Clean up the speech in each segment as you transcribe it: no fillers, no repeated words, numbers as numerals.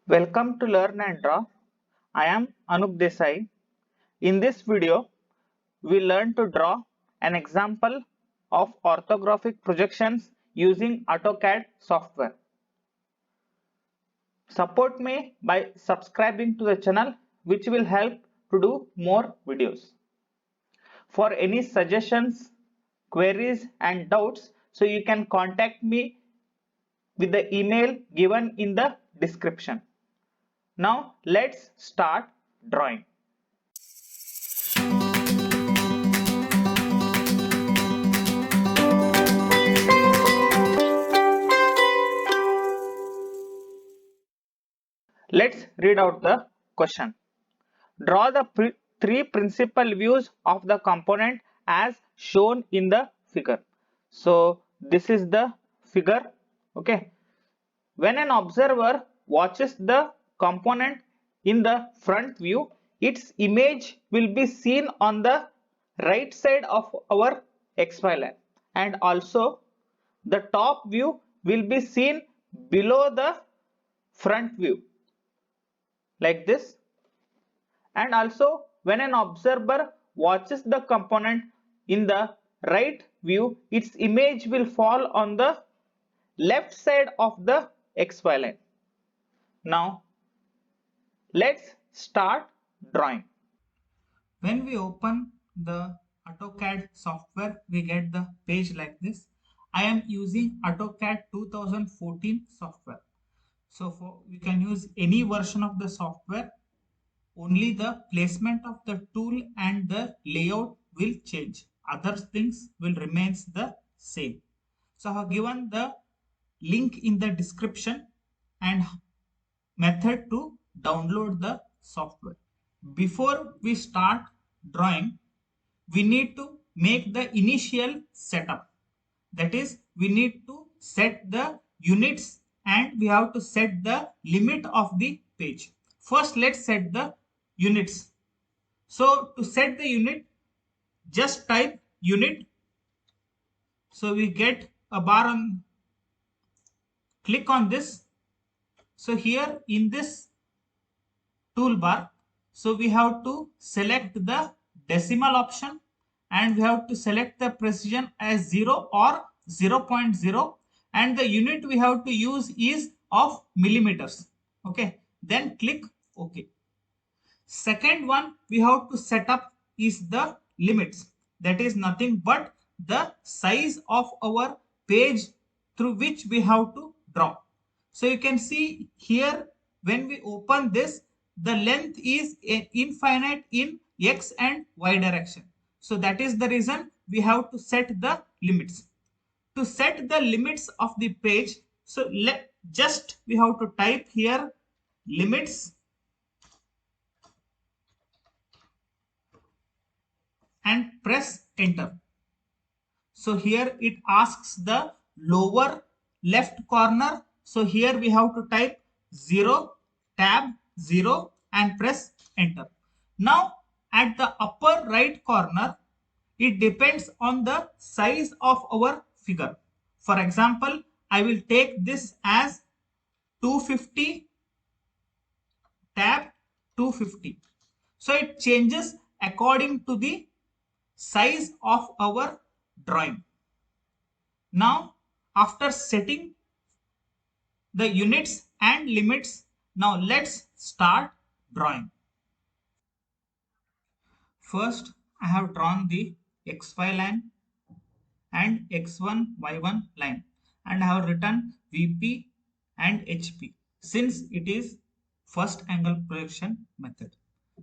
Welcome to Learn and Draw. I am Anup Desai. In this video, we learn to draw an example of orthographic projections using AutoCAD software. Support me by subscribing to the channel, which will help to do more videos. For any suggestions, queries and doubts, so you can contact me with the email given in the description. Now let's start drawing. Let's read out the question. Draw the three principal views of the component as shown in the figure. So this is the figure. Okay. When an observer watches the component in the front view, its image will be seen on the right side of our XY line, and also the top view will be seen below the front view like this. And also when an observer watches the component in the right view, its image will fall on the left side of the XY line. Now let's start drawing. When we open the AutoCAD software, we get the page like this. I am using AutoCAD 2014 software. So we can use any version of the software. Only the placement of the tool and the layout will change. Other things will remains the same. So I have given the link in the description and method to download the software. Before we start drawing, we need to make the initial setup. That is, we need to set the units and we have to set the limit of the page. First, let's set the units. So to set the unit, just type unit. So we get a bar on, click on this. So here in this toolbar, so we have to select the decimal option and we have to select the precision as 0 or 0.0, and the unit we have to use is of millimeters. Okay, then click OK. Second one we have to set up is the limits. That is nothing but the size of our page through which we have to draw. So you can see here when we open this, the length is infinite in X and Y direction. So that is the reason we have to set the limits. To set the limits of the page, so we have to type here limits and press enter. So here it asks the lower left corner. So here we have to type 0, tab 0 and press enter. Now at the upper right corner, it depends on the size of our figure. For example, I will take this as 250, tab 250. So it changes according to the size of our drawing. Now after setting the units and limits, now let's start drawing. First I have drawn the XY line and X1 Y1 line, and I have written VP and HP since it is first angle projection method.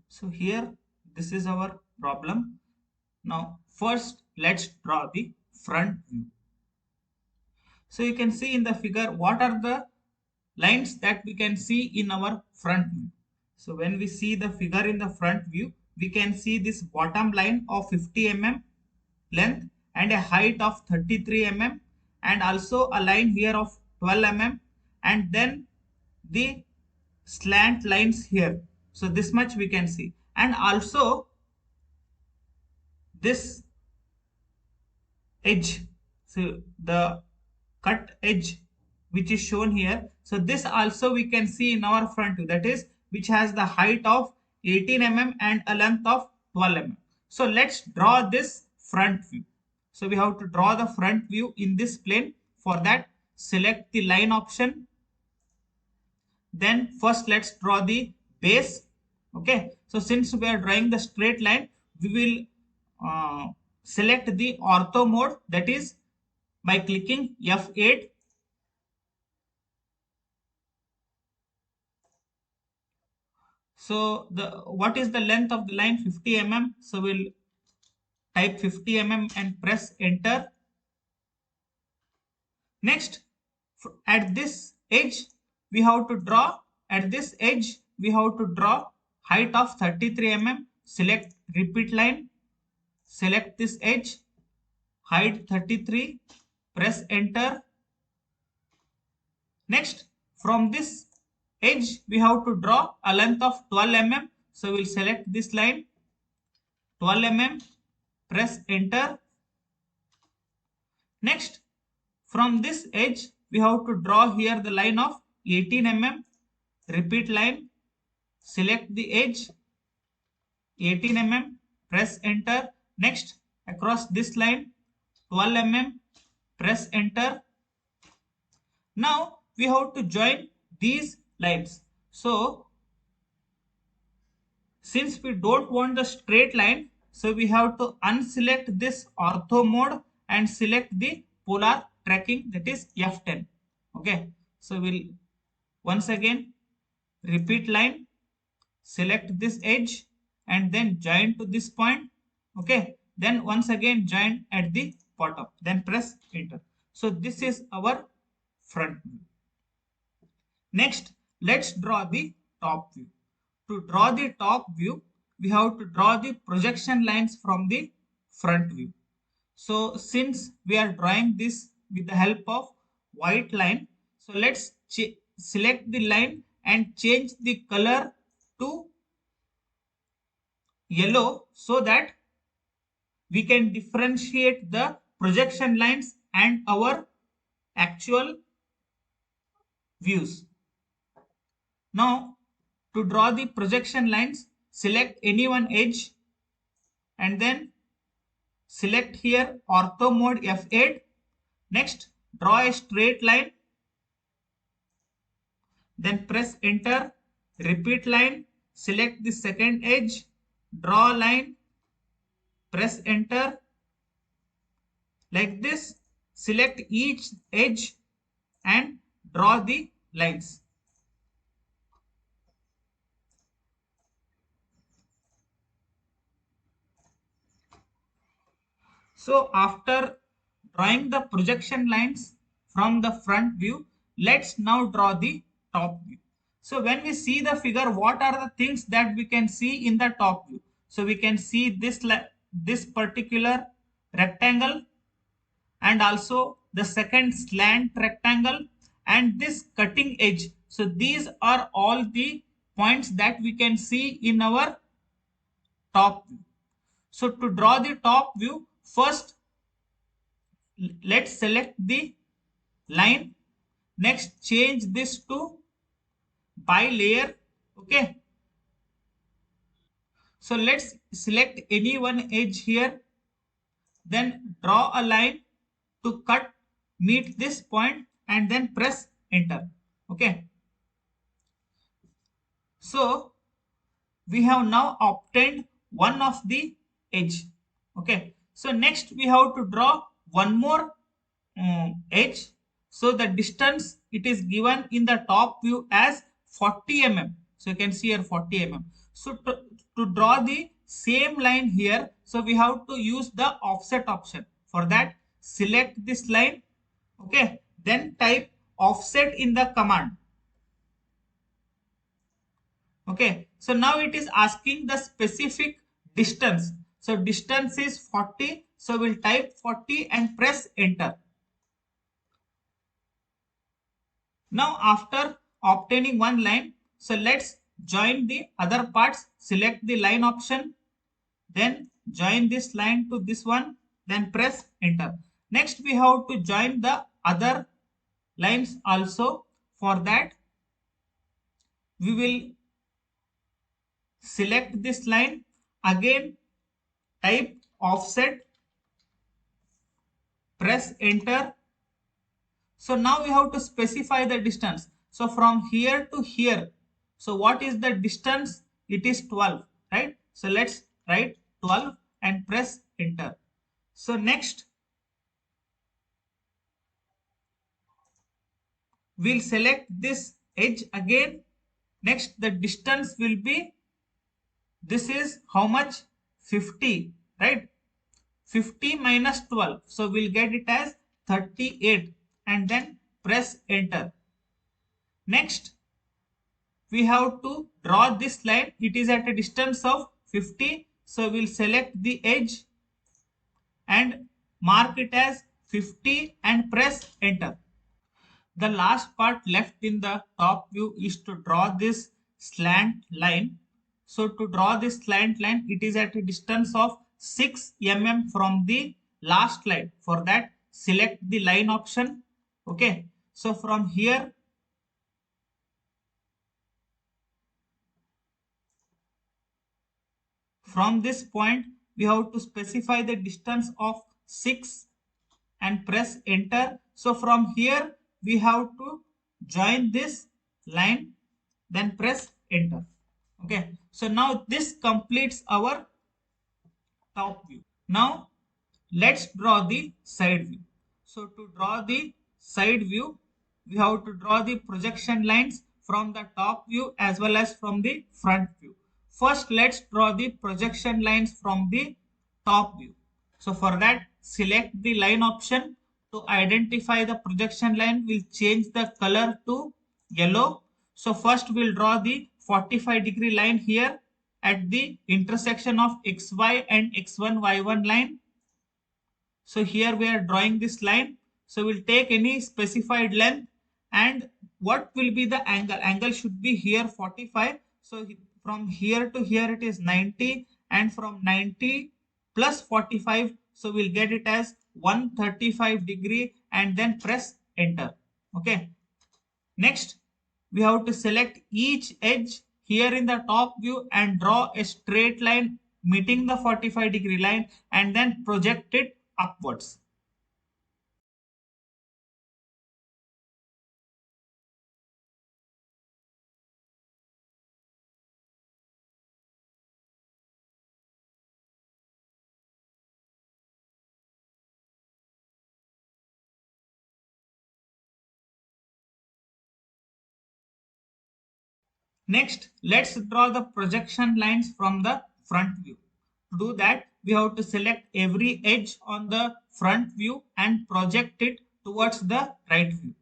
So here this is our problem. Now first let's draw the front view. So you can see in the figure what are the lines that we can see in our front view. So when we see the figure in the front view, we can see this bottom line of 50 mm length and a height of 33 mm, and also a line here of 12 mm, and then the slant lines here. So this much we can see, and also this edge, so the cut edge which is shown here. So this also we can see in our front view, that is which has the height of 18 mm and a length of 12 mm. So let's draw this front view. So we have to draw the front view in this plane. For that, select the line option. Then first let's draw the base. Okay, so since we are drawing the straight line, we will select the ortho mode, that is by clicking F8. So what is the length of the line? 50 mm. So we'll type 50 mm and press enter. Next, at this edge we have to draw, height of 33 mm. Select repeat line, select this edge, height 33, press enter. Next, from this edge we have to draw a length of 12 mm. So we'll select this line, 12 mm, press enter. Next, from this edge we have to draw here the line of 18 mm. Repeat line, select the edge, 18 mm, press enter. Next, across this line, 12 mm, press enter. Now we have to join these lines. So since we don't want the straight line, so we have to unselect this ortho mode and select the polar tracking, that is F10. Okay, so we'll once again repeat line, select this edge and then join to this point. Okay, then once again join at the bottom, then press enter. So this is our front view. Next, let's draw the top view. To draw the top view, we have to draw the projection lines from the front view. So since we are drawing this with the help of white line, so let's select the line and change the color to yellow so that we can differentiate the projection lines and our actual views. Now, to draw the projection lines, select any one edge and then select here ortho mode F8. Next, draw a straight line, then press enter. Repeat line, select the second edge, draw a line, press enter. Like this, select each edge and draw the lines. So after drawing the projection lines from the front view, let's now draw the top view. So when we see the figure, what are the things that we can see in the top view? So we can see this particular rectangle and also the second slant rectangle and this cutting edge. So these are all the points that we can see in our top view. So to draw the top view, first let's select the line. Next, change this to by layer. Okay, so let's select any one edge here, then draw a line to cut meet this point and then press enter. Okay, so we have now obtained one of the edge. Okay, so next we have to draw one more edge. So the distance it is given in the top view as 40 mm. So you can see here 40 mm. So to draw the same line here, so we have to use the offset option. For that, select this line. Okay, then type offset in the command. Okay, so now it is asking the specific distance. So distance is 40. So we'll type 40 and press enter. Now after obtaining one line, so let's join the other parts. Select the line option, then join this line to this one, then press enter. Next we have to join the other lines also. For that, we will select this line, again type offset, press enter. So now we have to specify the distance. So from here to here, so what is the distance? It is 12, right? So let's write 12 and press enter. So next we'll select this edge again. Next the distance will be, this is how much? 50, right? 50 minus 12, so we'll get it as 38 and then press enter. Next we have to draw this line. It is at a distance of 50, so we'll select the edge and mark it as 50 and press enter. The last part left in the top view is to draw this slant line. So to draw this slant line, it is at a distance of 6 mm from the last line. For that, select the line option. Okay. So from here, from this point, we have to specify the distance of 6 and press enter. So from here, we have to join this line, then press enter. Okay, so now this completes our top view. Now let's draw the side view. So to draw the side view, we have to draw the projection lines from the top view as well as from the front view. First, let's draw the projection lines from the top view. So for that, select the line option. To identify the projection line, we'll change the color to yellow. So first we'll draw the 45-degree line here at the intersection of xy and x1 y1 line. So here we are drawing this line. So we'll take any specified length, and what will be the angle? Angle should be here 45. So from here to here it is 90, and from 90 plus 45, so we'll get it as 135-degree and then press enter. Okay. Next, we have to select each edge here in the top view and draw a straight line meeting the 45-degree line and then project it upwards. Next, let's draw the projection lines from the front view. To do that, we have to select every edge on the front view and project it towards the right view.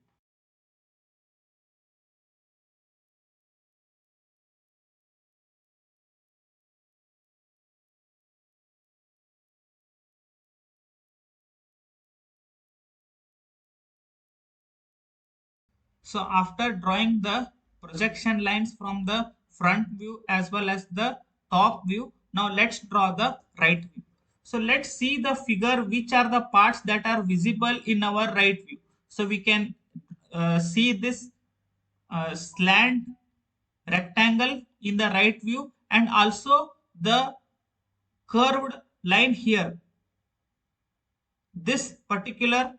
So after drawing the projection lines from the front view as well as the top view, now let's draw the right view. So let's see the figure, which are the parts that are visible in our right view. So we can see this slant rectangle in the right view and also the curved line here, this particular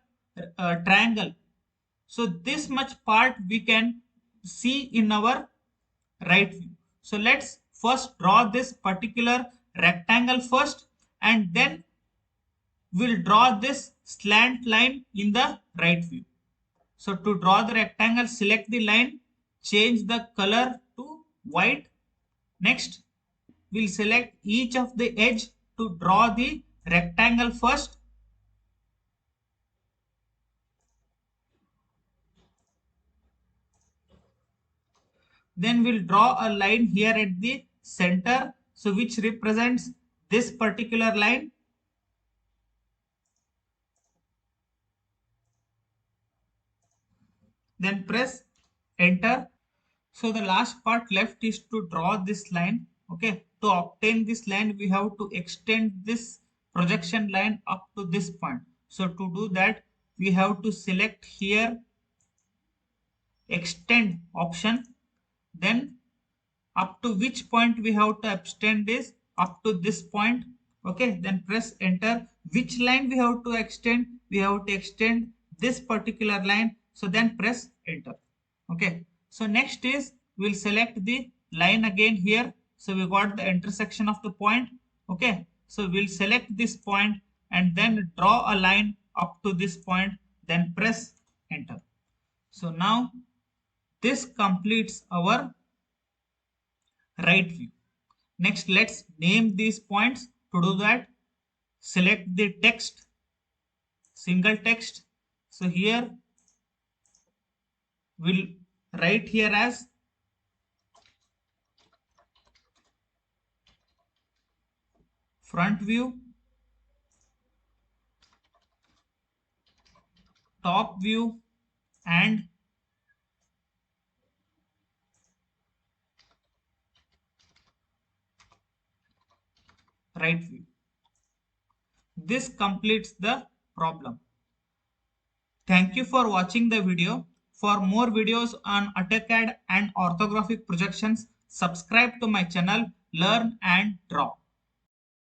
triangle. So this much part we can see in our right view. So let's first draw this particular rectangle first, and then we'll draw this slant line in the right view. So to draw the rectangle, select the line, change the color to white. Next, we'll select each of the edge to draw the rectangle first. Then we'll draw a line here at the center, so which represents this particular line. Then press enter. So the last part left is to draw this line. Okay, to obtain this line, we have to extend this projection line up to this point. So to do that, we have to select here extend option, then up to which point we have to extend is up to this point. Okay, then press enter. Which line we have to extend? We have to extend this particular line, so then press enter. Okay, so next is we'll select the line again here. So we got the intersection of the point. Okay, so we'll select this point and then draw a line up to this point, then press enter. So now this completes our right view. Next, let's name these points. To do that, select the text, single text. So here we'll write here as front view, top view, and right view. This completes the problem. Thank you for watching the video. For more videos on AutoCAD and orthographic projections, subscribe to my channel Learn and Draw.